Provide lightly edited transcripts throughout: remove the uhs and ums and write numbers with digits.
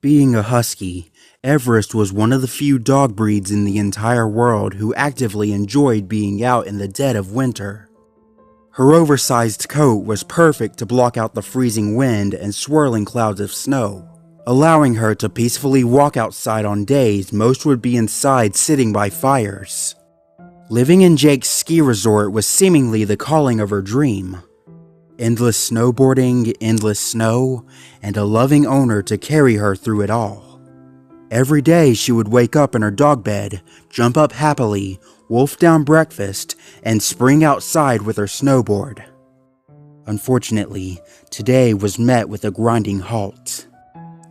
Being a husky, Everest was one of the few dog breeds in the entire world who actively enjoyed being out in the dead of winter. Her oversized coat was perfect to block out the freezing wind and swirling clouds of snow, allowing her to peacefully walk outside on days most would be inside sitting by fires. Living in Jake's ski resort was seemingly the calling of her dream. Endless snowboarding, endless snow, and a loving owner to carry her through it all. Every day she would wake up in her dog bed, jump up happily, wolf down breakfast, and spring outside with her snowboard. Unfortunately, today was met with a grinding halt.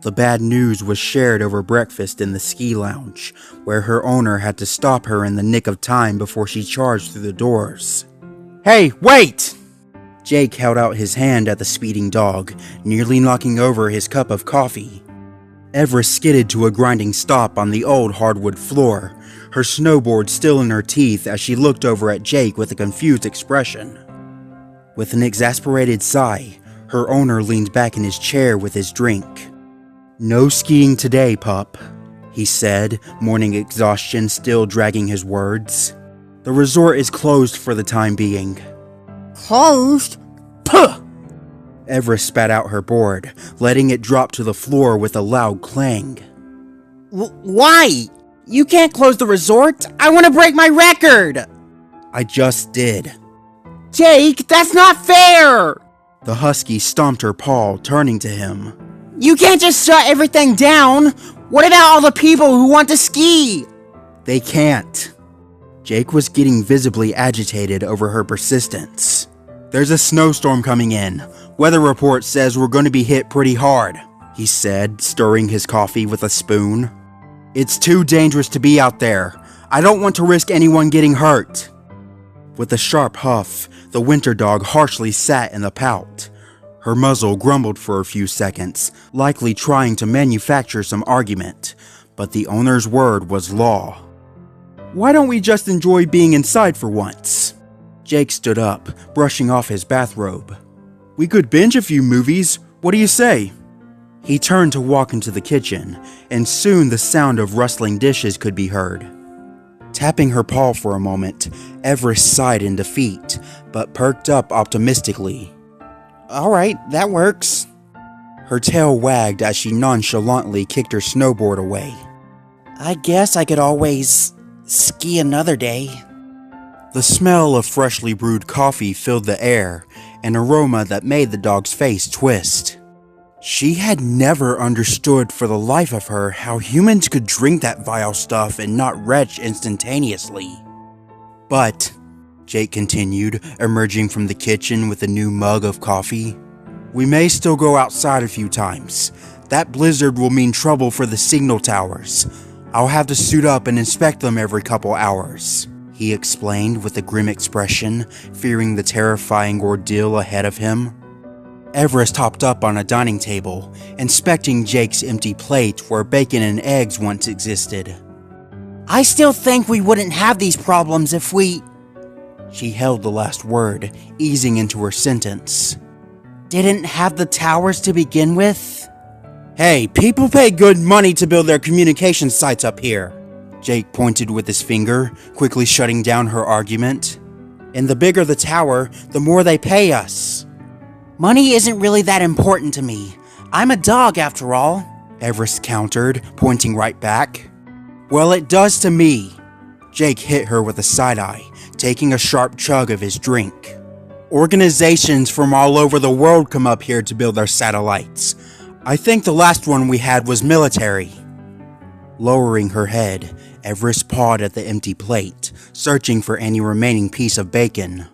The bad news was shared over breakfast in the ski lounge, where her owner had to stop her in the nick of time before she charged through the doors. "Hey, wait!" Jake held out his hand at the speeding dog, nearly knocking over his cup of coffee. Everest skidded to a grinding stop on the old hardwood floor, her snowboard still in her teeth as she looked over at Jake with a confused expression. With an exasperated sigh, her owner leaned back in his chair with his drink. "No skiing today, pup," he said, morning exhaustion still dragging his words. "The resort is closed for the time being." "Closed? Puh! Everest spat out her board, letting it drop to the floor with a loud clang. Why? You can't close the resort! I want to break my record!" "I just did." "Jake, that's not fair!" The husky stomped her paw, turning to him. "You can't just shut everything down! What about all the people who want to ski?" "They can't." Jake was getting visibly agitated over her persistence. "There's a snowstorm coming in. Weather report says we're going to be hit pretty hard," he said, stirring his coffee with a spoon. "It's too dangerous to be out there. I don't want to risk anyone getting hurt." With a sharp huff, the winter dog harshly sat in the pout. Her muzzle grumbled for a few seconds, likely trying to manufacture some argument, but the owner's word was law. "Why don't we just enjoy being inside for once?" Jake stood up, brushing off his bathrobe. "We could binge a few movies. What do you say?" He turned to walk into the kitchen, and soon the sound of rustling dishes could be heard. Tapping her paw for a moment, Everest sighed in defeat, but perked up optimistically. "All right, that works." Her tail wagged as she nonchalantly kicked her snowboard away. "I guess I could always ski another day." The smell of freshly brewed coffee filled the air, an aroma that made the dog's face twist. She had never understood for the life of her how humans could drink that vile stuff and not retch instantaneously. "But," Jake continued, emerging from the kitchen with a new mug of coffee, "we may still go outside a few times. That blizzard will mean trouble for the signal towers. I'll have to suit up and inspect them every couple hours," he explained with a grim expression, fearing the terrifying ordeal ahead of him. Everest hopped up on a dining table, inspecting Jake's empty plate where bacon and eggs once existed. "I still think we wouldn't have these problems if we..." She held the last word, easing into her sentence. "Didn't have the towers to begin with?" "Hey, people pay good money to build their communication sites up here." Jake pointed with his finger, quickly shutting down her argument. "And the bigger the tower, the more they pay us." "Money isn't really that important to me. I'm a dog after all," Everest countered, pointing right back. "Well, it does to me." Jake hit her with a side-eye, taking a sharp chug of his drink. "Organizations from all over the world come up here to build their satellites. I think the last one we had was military." Lowering her head, Everest pawed at the empty plate, searching for any remaining piece of bacon.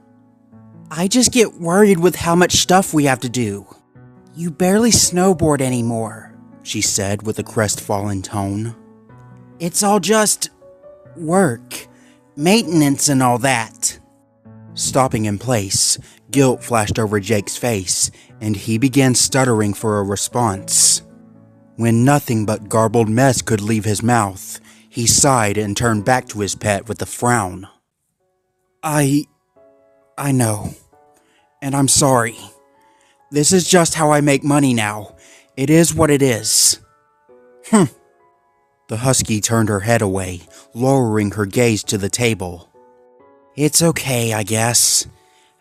"I just get worried with how much stuff we have to do. You barely snowboard anymore," she said with a crestfallen tone. "It's all just work, maintenance and all that." Stopping in place, guilt flashed over Jake's face, and he began stuttering for a response. When nothing but garbled mess could leave his mouth, he sighed and turned back to his pet with a frown. I know. And I'm sorry. This is just how I make money now. It is what it is." The husky turned her head away, lowering her gaze to the table. It's okay, I guess.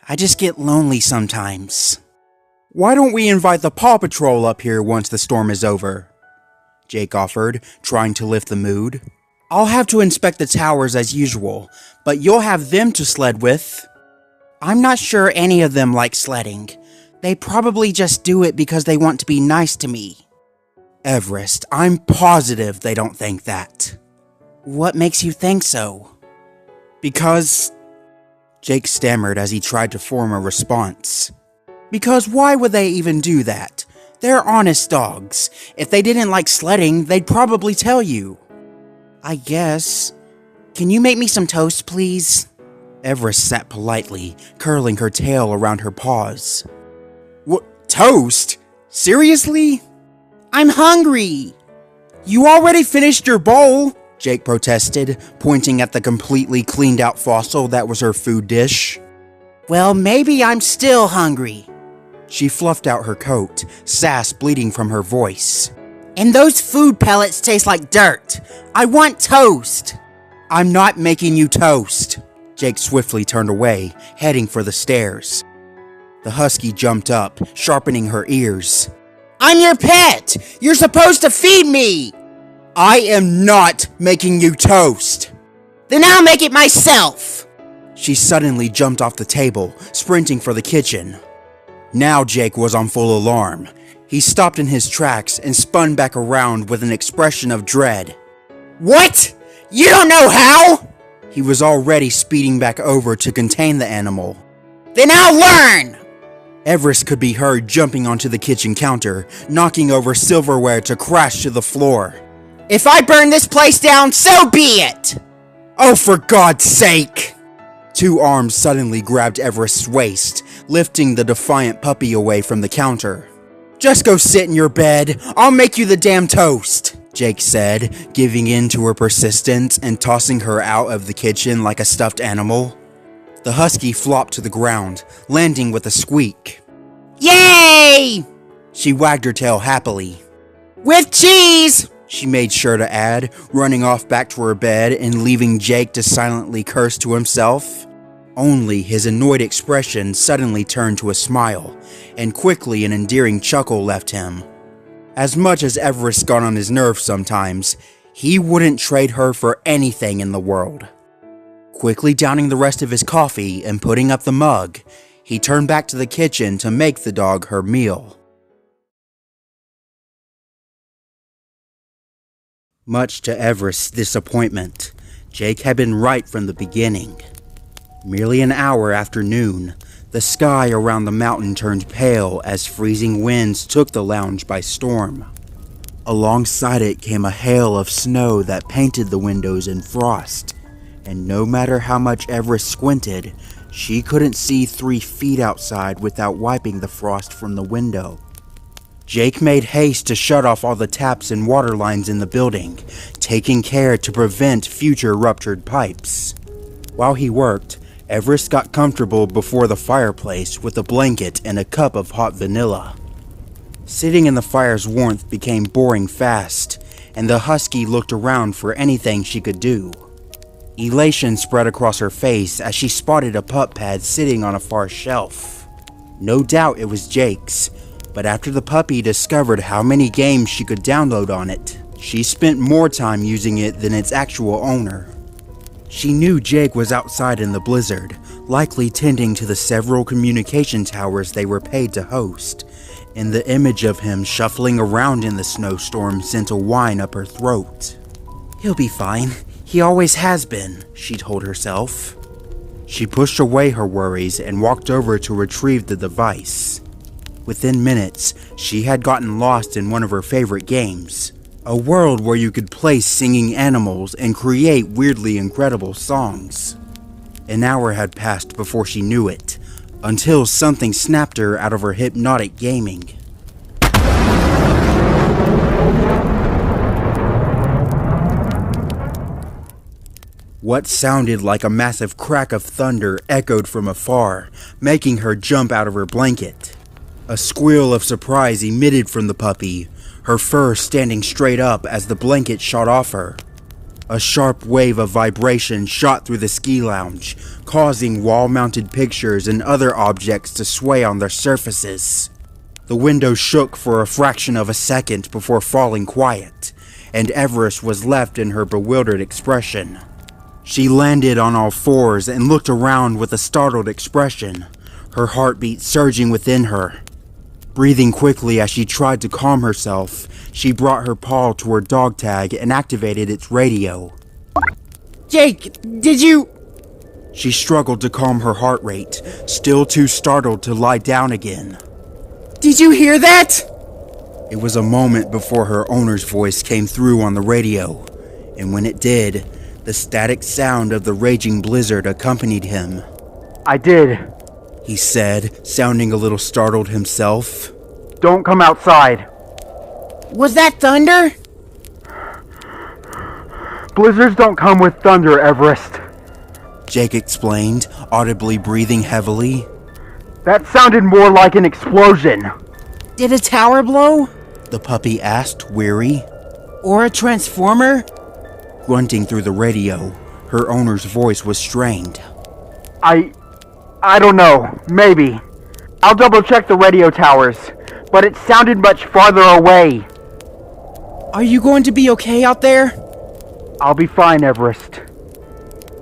I just get lonely sometimes. Why don't we invite the Paw Patrol up here once the storm is over? Jake offered, trying to lift the mood. I'll have to inspect the towers as usual, but you'll have them to sled with. I'm not sure any of them like sledding. They probably just do it because they want to be nice to me. Everest, I'm positive they don't think that. What makes you think so? Because... Jake stammered as he tried to form a response. Because why would they even do that? They're honest dogs. If they didn't like sledding, they'd probably tell you. I guess. Can you make me some toast, please? Everest sat politely, curling her tail around her paws. What? Toast? Seriously? I'm hungry! You already finished your bowl, Jake protested, pointing at the completely cleaned out fossil that was her food dish. Well, maybe I'm still hungry. She fluffed out her coat, sass bleeding from her voice. And those food pellets taste like dirt. I want toast. I'm not making you toast. Jake swiftly turned away, heading for the stairs. The husky jumped up, sharpening her ears. I'm your pet! You're supposed to feed me! I am not making you toast! Then I'll make it myself! She suddenly jumped off the table, sprinting for the kitchen. Now Jake was on full alarm. He stopped in his tracks and spun back around with an expression of dread. What? You don't know how? He was already speeding back over to contain the animal. Then I'll learn! Everest could be heard jumping onto the kitchen counter, knocking over silverware to crash to the floor. If I burn this place down, so be it! Oh, for God's sake! Two arms suddenly grabbed Everest's waist, lifting the defiant puppy away from the counter. Just go sit in your bed. I'll make you the damn toast, Jake said, giving in to her persistence and tossing her out of the kitchen like a stuffed animal. The husky flopped to the ground, landing with a squeak. Yay! She wagged her tail happily. With cheese! She made sure to add, running off back to her bed and leaving Jake to silently curse to himself. Only his annoyed expression suddenly turned to a smile, and quickly an endearing chuckle left him. As much as Everest got on his nerves sometimes, he wouldn't trade her for anything in the world. Quickly downing the rest of his coffee and putting up the mug, he turned back to the kitchen to make the dog her meal. Much to Everest's disappointment, Jake had been right from the beginning. Merely an hour after noon, the sky around the mountain turned pale as freezing winds took the lounge by storm. Alongside it came a hail of snow that painted the windows in frost, and no matter how much Everest squinted, she couldn't see 3 feet outside without wiping the frost from the window. Jake made haste to shut off all the taps and water lines in the building, taking care to prevent future ruptured pipes. While he worked, Everest got comfortable before the fireplace with a blanket and a cup of hot vanilla. Sitting in the fire's warmth became boring fast, and the husky looked around for anything she could do. Elation spread across her face as she spotted a pup pad sitting on a far shelf. No doubt it was Jake's, but after the puppy discovered how many games she could download on it, she spent more time using it than its actual owner. She knew Jake was outside in the blizzard, likely tending to the several communication towers they were paid to host, and the image of him shuffling around in the snowstorm sent a whine up her throat. He'll be fine. He always has been, she told herself. She pushed away her worries and walked over to retrieve the device. Within minutes, she had gotten lost in one of her favorite games. A world where you could place singing animals and create weirdly incredible songs. An hour had passed before she knew it, until something snapped her out of her hypnotic gaming. What sounded like a massive crack of thunder echoed from afar, making her jump out of her blanket. A squeal of surprise emitted from the puppy, her fur standing straight up as the blanket shot off her. A sharp wave of vibration shot through the ski lounge, causing wall-mounted pictures and other objects to sway on their surfaces. The window shook for a fraction of a second before falling quiet, and Everest was left in her bewildered expression. She landed on all fours and looked around with a startled expression, her heartbeat surging within her. Breathing quickly as she tried to calm herself, she brought her paw to her dog tag and activated its radio. Jake, did you... She struggled to calm her heart rate, still too startled to lie down again. Did you hear that? It was a moment before her owner's voice came through on the radio, and when it did, the static sound of the raging blizzard accompanied him. I did, he said, sounding a little startled himself. Don't come outside. Was that thunder? Blizzards don't come with thunder, Everest. Jake explained, audibly breathing heavily. That sounded more like an explosion. Did a tower blow? The puppy asked, weary. Or a transformer? Grunting through the radio, her owner's voice was strained. I don't know. Maybe. I'll double check the radio towers, but it sounded much farther away. Are you going to be okay out there? I'll be fine, Everest.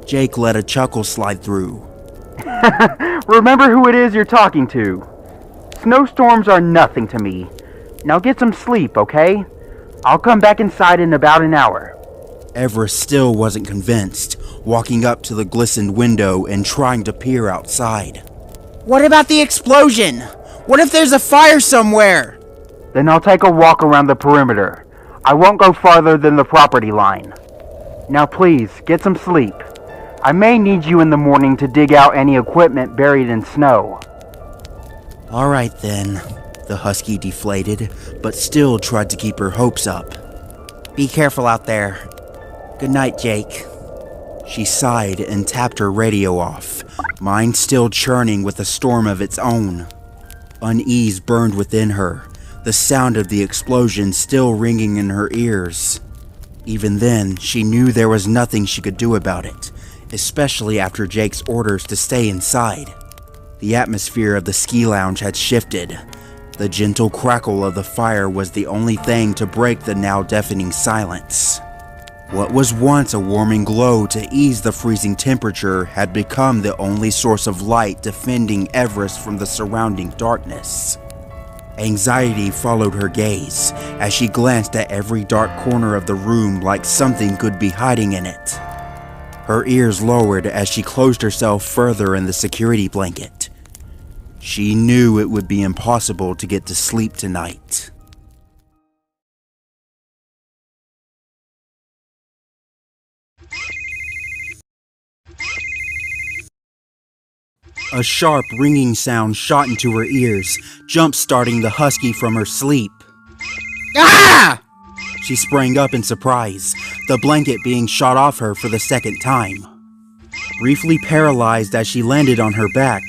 Jake let a chuckle slide through. Remember who it is you're talking to. Snowstorms are nothing to me. Now get some sleep, okay? I'll come back inside in about an hour. Everest still wasn't convinced, walking up to the glistened window and trying to peer outside. What about the explosion? What if there's a fire somewhere? Then I'll take a walk around the perimeter. I won't go farther than the property line. Now please, get some sleep. I may need you in the morning to dig out any equipment buried in snow. All right then, the husky deflated, but still tried to keep her hopes up. Be careful out there. Good night, Jake. She sighed and tapped her radio off, mind still churning with a storm of its own. Unease burned within her, the sound of the explosion still ringing in her ears. Even then, she knew there was nothing she could do about it, especially after Jake's orders to stay inside. The atmosphere of the ski lounge had shifted. The gentle crackle of the fire was the only thing to break the now deafening silence. What was once a warming glow to ease the freezing temperature had become the only source of light defending Everest from the surrounding darkness. Anxiety followed her gaze as she glanced at every dark corner of the room like something could be hiding in it. Her ears lowered as she closed herself further in the security blanket. She knew it would be impossible to get to sleep tonight. A sharp ringing sound shot into her ears, jump-starting the husky from her sleep. Ah! She sprang up in surprise, the blanket being shot off her for the second time. Briefly paralyzed as she landed on her back,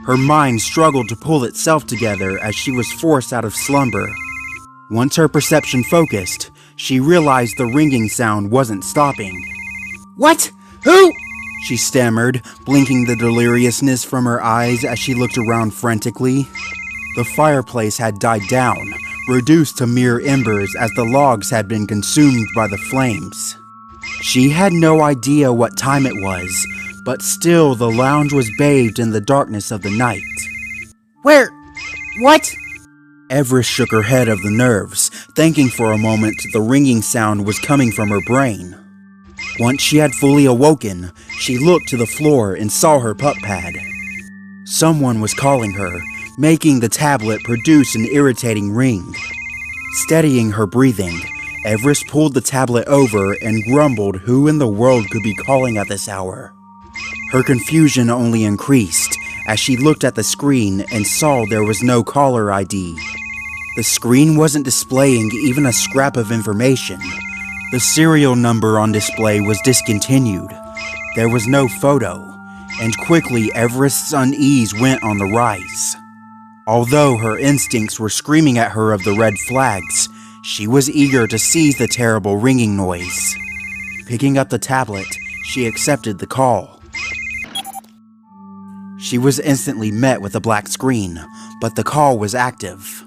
her mind struggled to pull itself together as she was forced out of slumber. Once her perception focused, she realized the ringing sound wasn't stopping. What? Who? She stammered, blinking the deliriousness from her eyes as she looked around frantically. The fireplace had died down, reduced to mere embers as the logs had been consumed by the flames. She had no idea what time it was, but still the lounge was bathed in the darkness of the night. Where? What? Everest shook her head of the nerves, thinking for a moment the ringing sound was coming from her brain. Once she had fully awoken, she looked to the floor and saw her pup pad. Someone was calling her, making the tablet produce an irritating ring. Steadying her breathing, Everest pulled the tablet over and grumbled who in the world could be calling at this hour. Her confusion only increased as she looked at the screen and saw there was no caller ID. The screen wasn't displaying even a scrap of information. The serial number on display was discontinued. There was no photo, and quickly Everest's unease went on the rise. Although her instincts were screaming at her of the red flags, she was eager to seize the terrible ringing noise. Picking up the tablet, she accepted the call. She was instantly met with a black screen, but the call was active.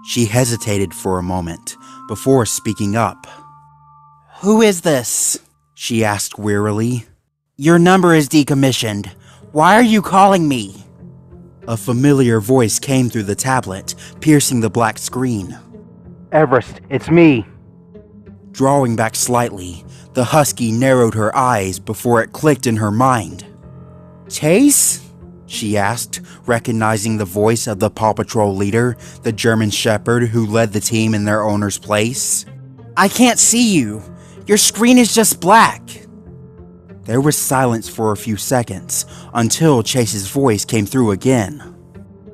She hesitated for a moment before speaking up. Who is this? She asked wearily. Your number is decommissioned. Why are you calling me? A familiar voice came through the tablet, piercing the black screen. Everest, it's me. Drawing back slightly, the husky narrowed her eyes before it clicked in her mind. Chase? She asked, recognizing the voice of the Paw Patrol leader, the German Shepherd who led the team in their owner's place. I can't see you. Your screen is just black. There was silence for a few seconds, until Chase's voice came through again.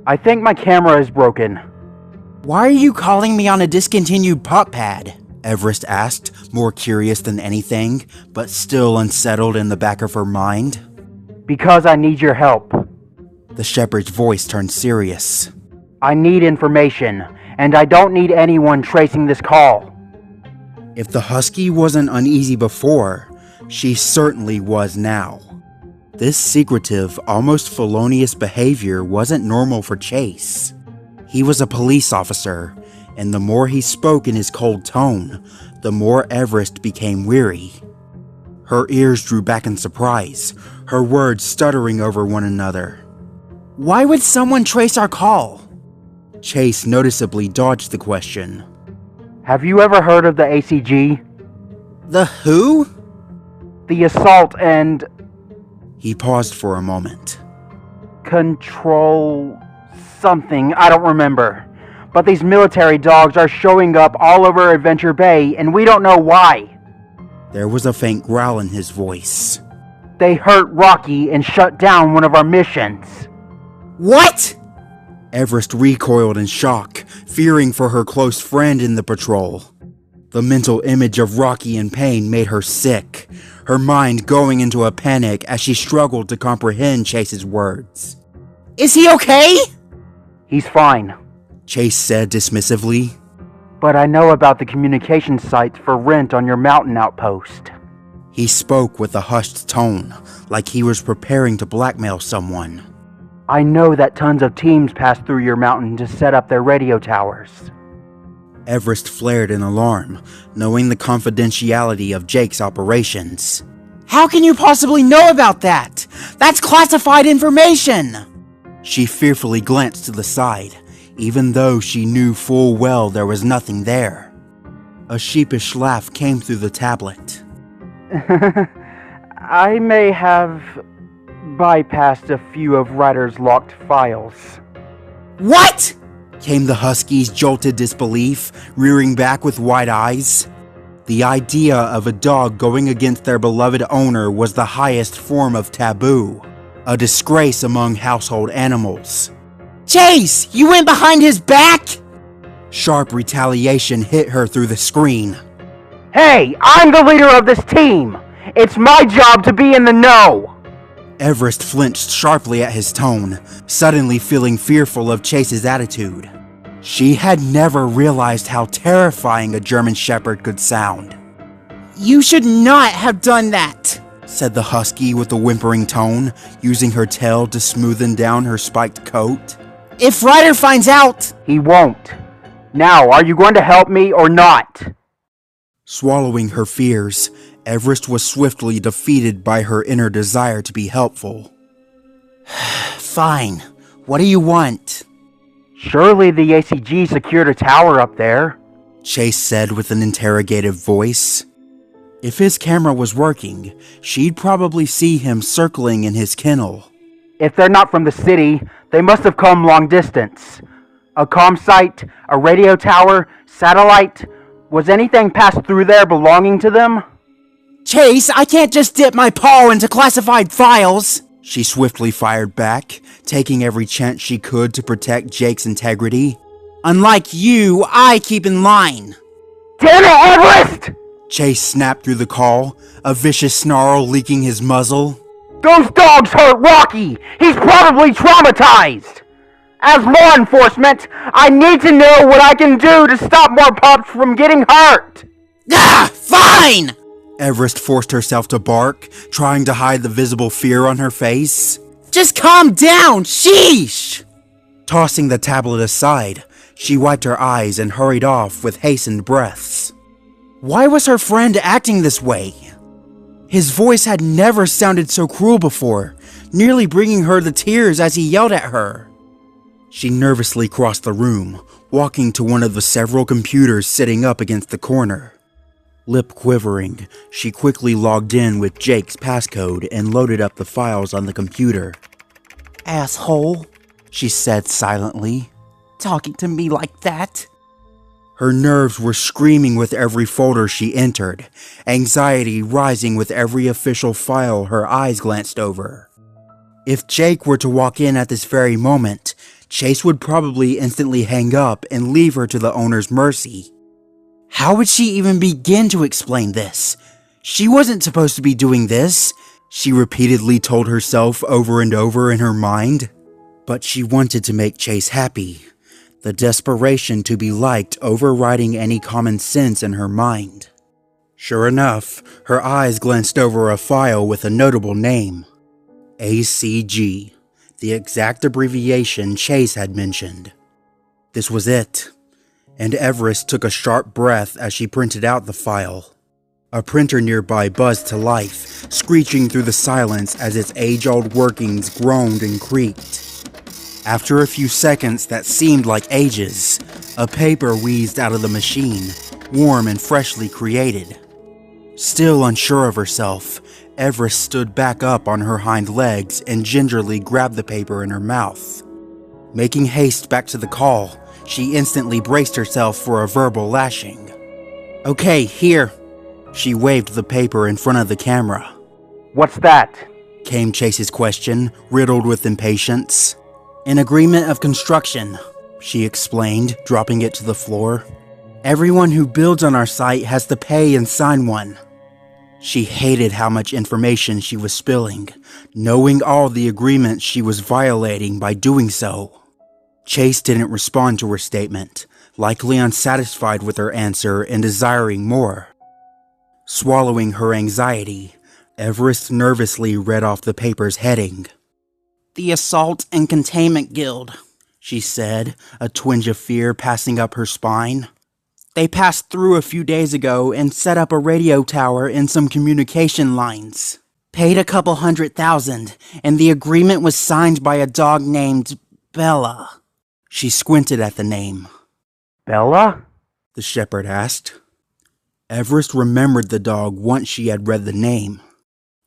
I think my camera is broken. Why are you calling me on a discontinued pup pad? Everest asked, more curious than anything, but still unsettled in the back of her mind. Because I need your help. The shepherd's voice turned serious. I need information, and I don't need anyone tracing this call. If the husky wasn't uneasy before, she certainly was now. This secretive, almost felonious behavior wasn't normal for Chase. He was a police officer, and the more he spoke in his cold tone, the more Everest became weary. Her ears drew back in surprise, her words stuttering over one another. Why would someone trace our call? Chase noticeably dodged the question. Have you ever heard of the ACG? The who? The Assault and He paused for a moment. Control something, I don't remember. But these military dogs are showing up all over Adventure Bay, and we don't know why. There was a faint growl in his voice. They hurt Rocky and shut down one of our missions. What? Everest recoiled in shock, fearing for her close friend in the patrol. The mental image of Rocky in pain made her sick, her mind going into a panic as she struggled to comprehend Chase's words. Is he okay? He's fine. Chase said dismissively. But I know about the communication sites for rent on your mountain outpost. He spoke with a hushed tone, like he was preparing to blackmail someone. I know that tons of teams pass through your mountain to set up their radio towers. Everest flared in alarm, knowing the confidentiality of Jake's operations. How can you possibly know about that? That's classified information! She fearfully glanced to the side, even though she knew full well there was nothing there. A sheepish laugh came through the tablet. I may have bypassed a few of Ryder's locked files. What? Came the husky's jolted disbelief, rearing back with wide eyes. The idea of a dog going against their beloved owner was the highest form of taboo, a disgrace among household animals. Chase, you went behind his back? Sharp retaliation hit her through the screen. Hey, I'm the leader of this team! It's my job to be in the know! Everest flinched sharply at his tone, suddenly feeling fearful of Chase's attitude. She had never realized how terrifying a German Shepherd could sound. You should not have done that, said the husky with a whimpering tone, using her tail to smoothen down her spiked coat. If Ryder finds out... He won't. Now, are you going to help me or not? Swallowing her fears, Everest was swiftly defeated by her inner desire to be helpful. Fine. What do you want? Surely the ACG secured a tower up there, Chase said with an interrogative voice. If his camera was working, she'd probably see him circling in his kennel. If they're not from the city, they must have come long distance. A comm site, a radio tower, satellite. Was anything passed through there belonging to them? Chase, I can't just dip my paw into classified files! She swiftly fired back, taking every chance she could to protect Jake's integrity. Unlike you, I keep in line. Damn it, Everest! Chase snapped through the call, a vicious snarl leaking his muzzle. Those dogs hurt Rocky! He's probably traumatized! As law enforcement, I need to know what I can do to stop more pups from getting hurt! Ah, fine! Everest forced herself to bark, trying to hide the visible fear on her face. Just calm down, sheesh! Tossing the tablet aside, she wiped her eyes and hurried off with hastened breaths. Why was her friend acting this way? His voice had never sounded so cruel before, nearly bringing her to tears as he yelled at her. She nervously crossed the room, walking to one of the several computers sitting up against the corner. Lip quivering, she quickly logged in with Jake's passcode and loaded up the files on the computer. Asshole, she said silently, talking to me like that. Her nerves were screaming with every folder she entered, anxiety rising with every official file her eyes glanced over. If Jake were to walk in at this very moment, Chase would probably instantly hang up and leave her to the owner's mercy. How would she even begin to explain this? She wasn't supposed to be doing this, she repeatedly told herself over and over in her mind. But she wanted to make Chase happy, the desperation to be liked overriding any common sense in her mind. Sure enough, her eyes glanced over a file with a notable name. ACG, the exact abbreviation Chase had mentioned. This was it, and Everest took a sharp breath as she printed out the file. A printer nearby buzzed to life, screeching through the silence as its age-old workings groaned and creaked. After a few seconds that seemed like ages, a paper wheezed out of the machine, warm and freshly created. Still unsure of herself, Everest stood back up on her hind legs and gingerly grabbed the paper in her mouth. Making haste back to the call, she instantly braced herself for a verbal lashing. Okay, here. She waved the paper in front of the camera. What's that? Came Chase's question, riddled with impatience. An agreement of construction, she explained, dropping it to the floor. Everyone who builds on our site has to pay and sign one. She hated how much information she was spilling, knowing all the agreements she was violating by doing so. Chase didn't respond to her statement, likely unsatisfied with her answer and desiring more. Swallowing her anxiety, Everest nervously read off the paper's heading. The Assault and Containment Guild, she said, a twinge of fear passing up her spine. They passed through a few days ago and set up a radio tower and some communication lines. Paid a couple $100,000, and the agreement was signed by a dog named Bella. She squinted at the name. Bella? The shepherd asked. Everest remembered the dog once she had read the name.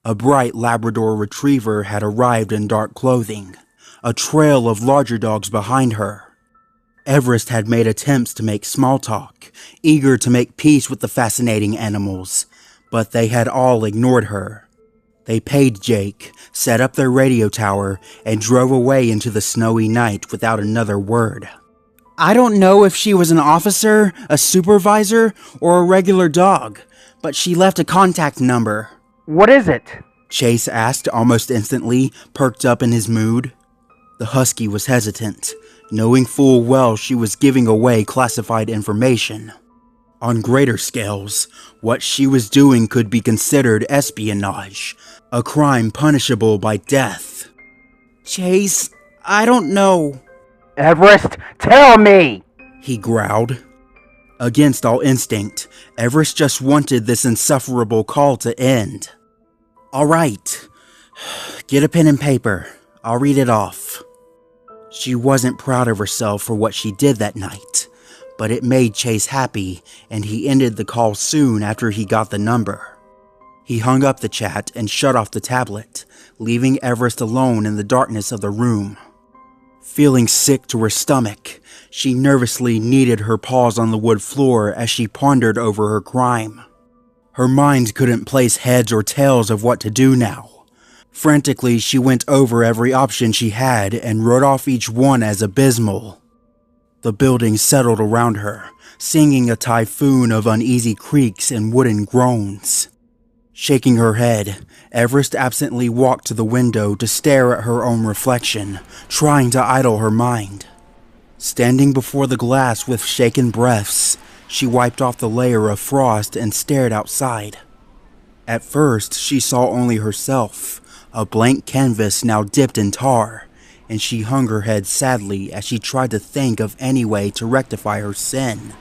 A bright Labrador retriever had arrived in dark clothing, a trail of larger dogs behind her. Everest had made attempts to make small talk, eager to make peace with the fascinating animals, but they had all ignored her. They paid Jake, set up their radio tower, and drove away into the snowy night without another word. I don't know if she was an officer, a supervisor, or a regular dog, but she left a contact number. What is it? Chase asked almost instantly, perked up in his mood. The husky was hesitant, knowing full well she was giving away classified information. On greater scales, what she was doing could be considered espionage, a crime punishable by death. Chase, I don't know. Everest, tell me! He growled. Against all instinct, Everest just wanted this insufferable call to end. All right. Get a pen and paper. I'll read it off. She wasn't proud of herself for what she did that night, but it made Chase happy, and he ended the call soon after he got the number. He hung up the chat and shut off the tablet, leaving Everest alone in the darkness of the room. Feeling sick to her stomach, she nervously kneaded her paws on the wood floor as she pondered over her crime. Her mind couldn't place heads or tails of what to do now. Frantically, she went over every option she had and wrote off each one as abysmal. The building settled around her, singing a typhoon of uneasy creaks and wooden groans. Shaking her head, Everest absently walked to the window to stare at her own reflection, trying to idle her mind. Standing before the glass with shaken breaths, she wiped off the layer of frost and stared outside. At first, she saw only herself, a blank canvas now dipped in tar, and she hung her head sadly as she tried to think of any way to rectify her sin.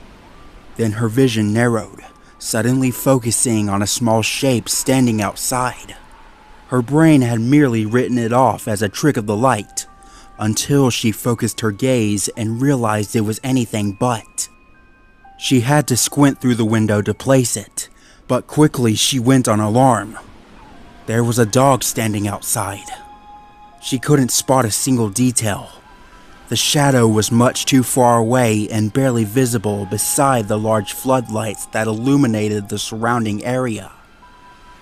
Then her vision narrowed, suddenly focusing on a small shape standing outside. Her brain had merely written it off as a trick of the light, until she focused her gaze and realized it was anything but. She had to squint through the window to place it, but quickly she went on alarm. There was a dog standing outside. She couldn't spot a single detail. The shadow was much too far away and barely visible beside the large floodlights that illuminated the surrounding area.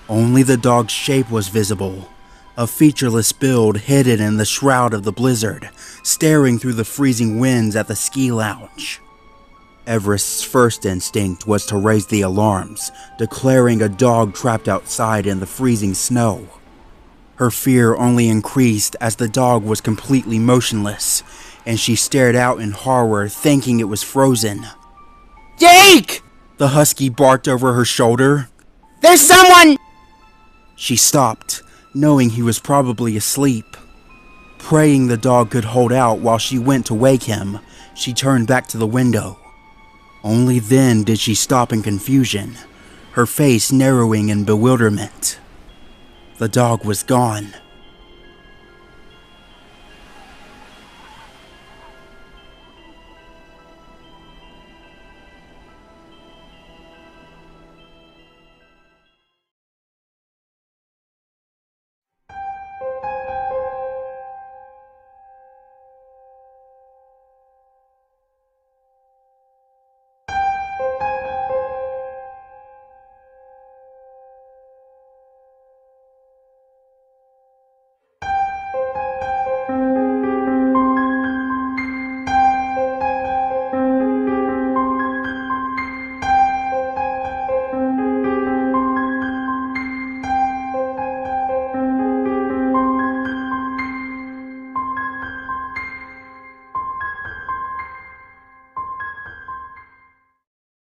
Only the dog's shape was visible, a featureless build hidden in the shroud of the blizzard, staring through the freezing winds at the ski lounge. Everest's first instinct was to raise the alarms, declaring a dog trapped outside in the freezing snow. Her fear only increased as the dog was completely motionless, and she stared out in horror, thinking it was frozen. Jake! The husky barked over her shoulder. There's someone! She stopped, knowing he was probably asleep. Praying the dog could hold out while she went to wake him, she turned back to the window. Only then did she stop in confusion, her face narrowing in bewilderment. The dog was gone.